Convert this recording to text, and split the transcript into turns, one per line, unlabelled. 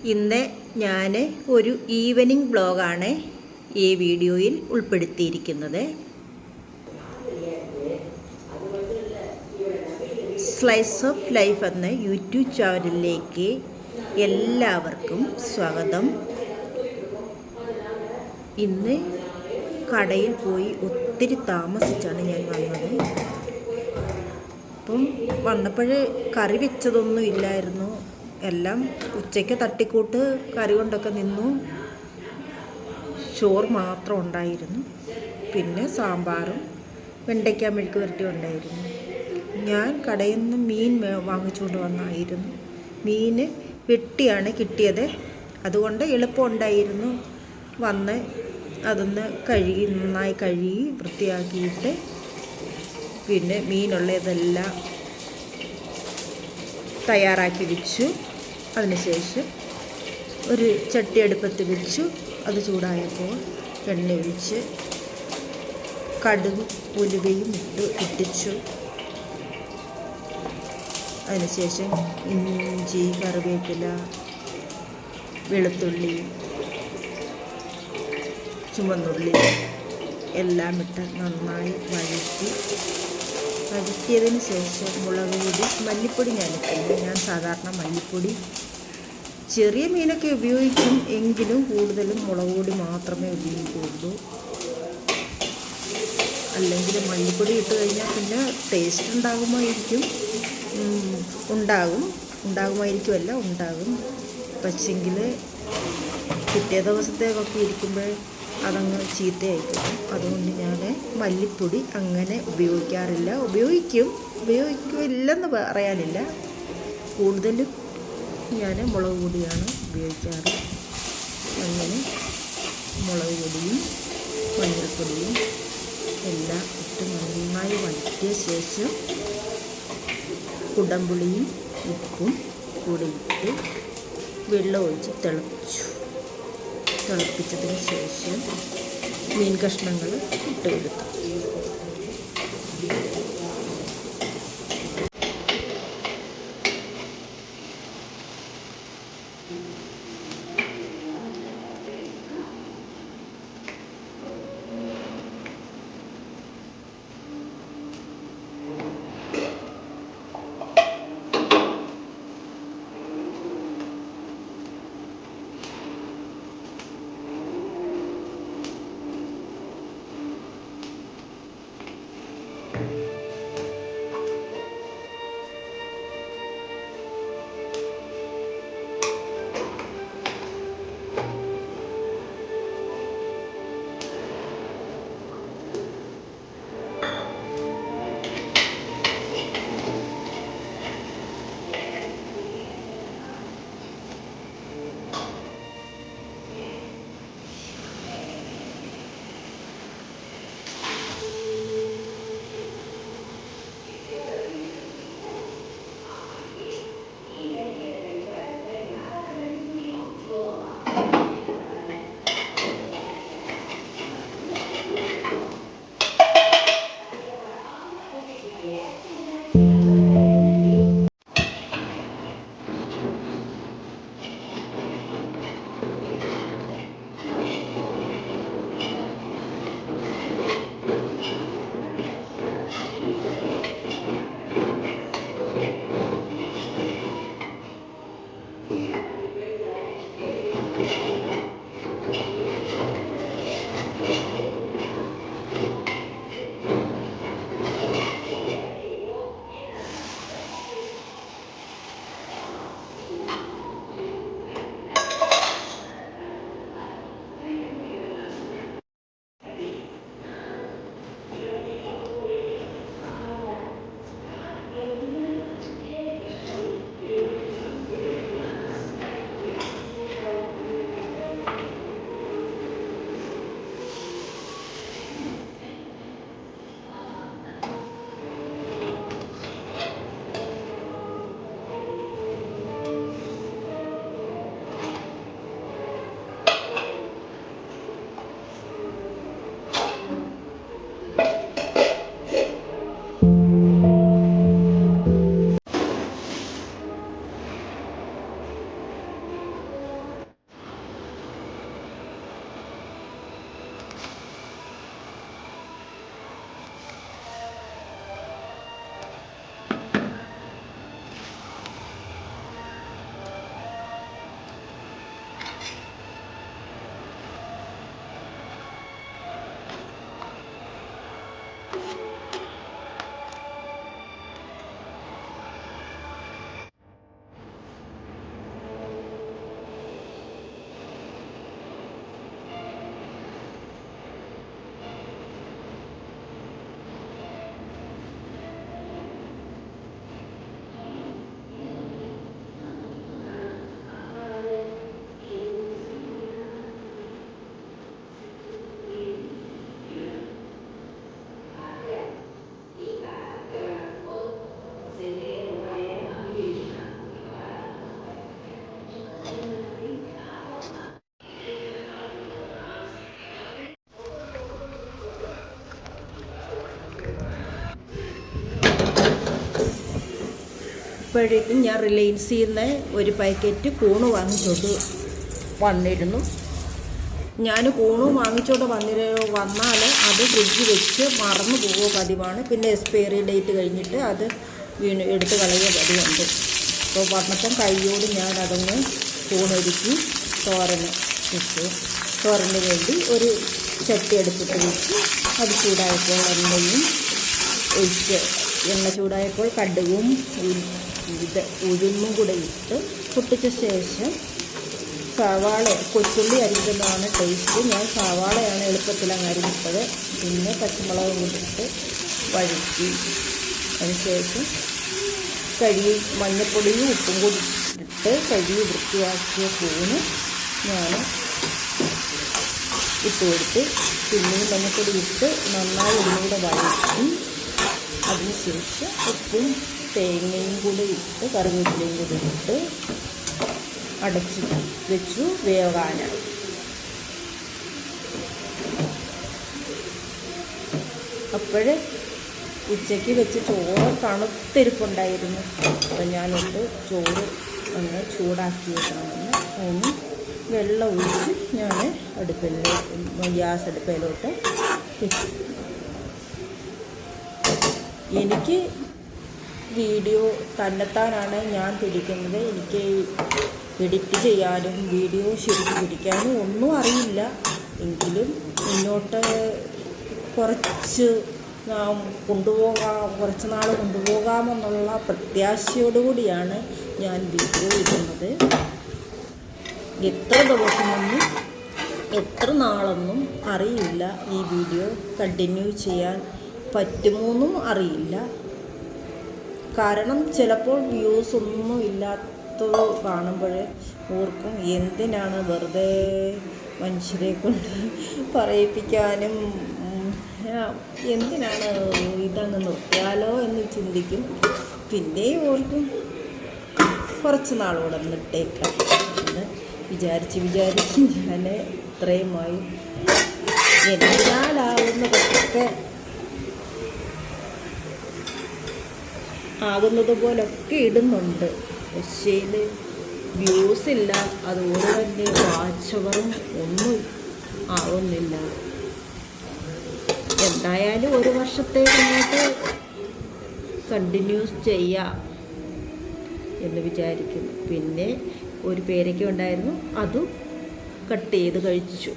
ഇന്ന് ഞാൻ ഒരു ഈവനിങ് വ്ളോഗാണ് ഈ വീഡിയോയിൽ ഉൾപ്പെടുത്തിയിരിക്കുന്നത്. സ്ലൈസ് ഓഫ് ലൈഫ് എന്ന യൂട്യൂബ് ചാനലിലേക്ക് എല്ലാവർക്കും സ്വാഗതം. ഇന്ന് കടയിൽ പോയി ഒത്തിരി താമസിച്ചാണ് ഞാൻ വന്നത്. അപ്പം വന്നപ്പോൾ കറി വെച്ചതൊന്നും ഇല്ലായിരുന്നു. എല്ലാം ഉച്ചയ്ക്ക് തട്ടിക്കൂട്ട് കറി കൊണ്ടൊക്കെ നിന്നു. ചോറ് മാത്രം ഉണ്ടായിരുന്നു. പിന്നെ സാമ്പാറും വെണ്ടയ്ക്ക മെഴുക്ക് പുരട്ടിയും ഉണ്ടായിരുന്നു. ഞാൻ കടയിൽ നിന്ന് മീൻ വാങ്ങിച്ചുകൊണ്ട് വന്നായിരുന്നു. മീൻ വെട്ടിയാണ് കിട്ടിയത്. അതുകൊണ്ട് എളുപ്പമുണ്ടായിരുന്നു. വന്ന് അതൊന്ന് നന്നായി കഴുകി വൃത്തിയാക്കിയിട്ട് പിന്നെ മീനുള്ളതെല്ലാം തയ്യാറാക്കി വെച്ചു. അതിനുശേഷം ഒരു ചട്ടി അടുപ്പത്ത് വെച്ചു. അത് ചൂടായപ്പോൾ എണ്ണ ഒഴിച്ച് കടുകും ഉലുവയും ഇട്ടിച്ചു. അതിനുശേഷം ഇഞ്ചി, കറിവേപ്പില, വെളുത്തുള്ളി, ചുവന്നുള്ളി എല്ലാം ഇട്ട് നന്നായി വഴറ്റിയതിന് ശേഷം മുളക് പൊടി, മല്ലിപ്പൊടി ഞാൻ സാധാരണ മല്ലിപ്പൊടി ചെറിയ മീനൊക്കെ ഉപയോഗിക്കും. എങ്കിലും കൂടുതലും മുളക് പൊടി മാത്രമേ ഉപയോഗിക്കുള്ളൂ. അല്ലെങ്കിൽ മല്ലിപ്പൊടി ഇട്ട് കഴിഞ്ഞാൽ പിന്നെ ടേസ്റ്റ് ഉണ്ടാകും. പക്ഷെങ്കിൽ പിറ്റേ ദിവസത്തേക്കൊക്കെ ഇരിക്കുമ്പോൾ അതങ്ങ് ചീത്തയായിരിക്കും. അതുകൊണ്ട് ഞാൻ മല്ലിപ്പൊടി അങ്ങനെ ഉപയോഗിക്കാറില്ല. ഉപയോഗിക്കില്ലെന്ന് പറയാനില്ല. കൂടുതലും ഞാൻ മുളക് പൊടിയാണ് ഉപയോഗിക്കാറ്. അങ്ങനെ മുളക് പൊടിയും മഞ്ഞൾപ്പൊടിയും എല്ലാം ഇട്ട് നന്നായി വഴറ്റിയ ശേഷം കുടംപുളിയും ഉപ്പും കൂടി ഇട്ട് വെള്ളം ഒഴിച്ച് തിളപ്പിച്ചതിന് ശേഷം മീൻ കഷ്ണങ്ങൾ ഇട്ടെടുത്തു. അപ്പോഴേക്കും ഞാൻ റിലയൻസിൽ നിന്ന് ഒരു പാക്കറ്റ് കൂണ് വാങ്ങിച്ചോണ്ട് വന്നിരുന്നു. ഞാൻ കൂണ് വാങ്ങിച്ചോണ്ട് വന്നാൽ അത് ഫ്രിഡ്ജ് വെച്ച് മറന്നു പോവുക പതിവാണ്. പിന്നെ എക്സ്പയറി ഡേറ്റ് കഴിഞ്ഞിട്ട് അത് എടുത്ത് കളയുക പതിവുണ്ട്. അപ്പോൾ വന്നപ്പം കൈയോട് ഞാൻ അതൊന്ന് കൂണൊരുക്കി തോരന് വെച്ചു. തോരന് വേണ്ടി ഒരു ചട്ടി എടുത്തിട്ട് വെച്ച് അത് ചൂടായപ്പോൾ എണ്ണയും ഒഴിച്ച് എണ്ണ ചൂടായപ്പോൾ കടുകും ഉഴുന്നും കൂടെ ഇട്ട് പൊട്ടിച്ച ശേഷം സവാള, കൊച്ചുള്ളി അരിഞ്ഞതാണ് ടേസ്റ്റ്. ഞാൻ സവാളയാണ് എളുപ്പത്തിൽ അങ്ങ് അരിഞ്ഞിട്ടത്. പിന്നെ പച്ചമുളകും കൂടിയിട്ട് വഴറ്റി അതിനുശേഷം മഞ്ഞൾപ്പൊടിയും ഉപ്പും കൂടി ഇട്ട് കഴുകി വൃത്തിയാക്കിയ കൂണ് ഞാൻ ഇട്ട് കൊടുത്ത് പിന്നെയും മഞ്ഞൾപ്പൊടി ഇട്ട് നന്നായി ഒന്നുകൂടെ വഴറ്റി അതിനുശേഷം ഉപ്പും തേങ്ങയും കൂടി ഇട്ട് കറിവേപ്പിലയും കൂടി ഇട്ട് അടച്ച് വെച്ചു വേവാനായി. അപ്പോഴേ ഉച്ചയ്ക്ക് വെച്ച് ചോറ് തണുത്തിരിപ്പുണ്ടായിരുന്നു. അപ്പം ഞാനൊട്ട് ചോറ് ഒന്ന് ചൂടാക്കി വെക്കണമെന്ന് അതിന് വെള്ളം ഒഴിച്ച് ഞാൻ ഗ്യാസ് അടുപ്പിലോട്ട് വെച്ചു. എനിക്ക് വീഡിയോ തന്നെത്താനാണ് ഞാൻ പിടിക്കുന്നത്. എനിക്ക് എഡിറ്റ് ചെയ്യാനും വീഡിയോ ശരിക്കും പിടിക്കാനും ഒന്നും അറിയില്ല. എങ്കിലും മുന്നോട്ട് കുറച്ച് കുറച്ച് നാൾ കൊണ്ടുപോകാമെന്നുള്ള പ്രത്യാശയോടുകൂടിയാണ് ഞാൻ വീഡിയോ ഇടുന്നത്. എത്ര ദിവസമൊന്നും എത്ര നാളൊന്നും അറിയില്ല ഈ വീഡിയോ കണ്ടിന്യൂ ചെയ്യാൻ പറ്റുമോന്നും അറിയില്ല. കാരണം ചിലപ്പോൾ വ്യൂസ് ഒന്നും ഇല്ലാത്തത് കാണുമ്പോൾ ഓർക്കും എന്തിനാണ് വെറുതെ മനുഷ്യരെ കൊണ്ട് പറയിപ്പിക്കാനും, എന്തിനാണ് ഇതങ്ങ് നിർത്തിയാലോ എന്ന് ചിന്തിക്കും. പിന്നെയും ഓർക്കും കുറച്ച് നാളോടെ നിട്ടേക്കാം എന്ന് വിചാരിച്ച് ഞാൻ ഇത്രയുമായി എന്നാലാവുന്നതൊക്കെ ആകുന്നത് പോലൊക്കെ ഇടുന്നുണ്ട്. പക്ഷേ ഇത് വ്യൂസ് ഇല്ല, അതുപോലെ തന്നെ വാച്ച് അവറും ഒന്നും ആവുന്നില്ല. എന്തായാലും ഒരു വർഷത്തേക്ക് അങ്ങോട്ട് കണ്ടിന്യൂസ് ചെയ്യാം എന്ന് വിചാരിക്കുന്നു. പിന്നെ ഒരു പേരയ്ക്ക ഉണ്ടായിരുന്നു, അതും കട്ട് ചെയ്ത് കഴിച്ചു.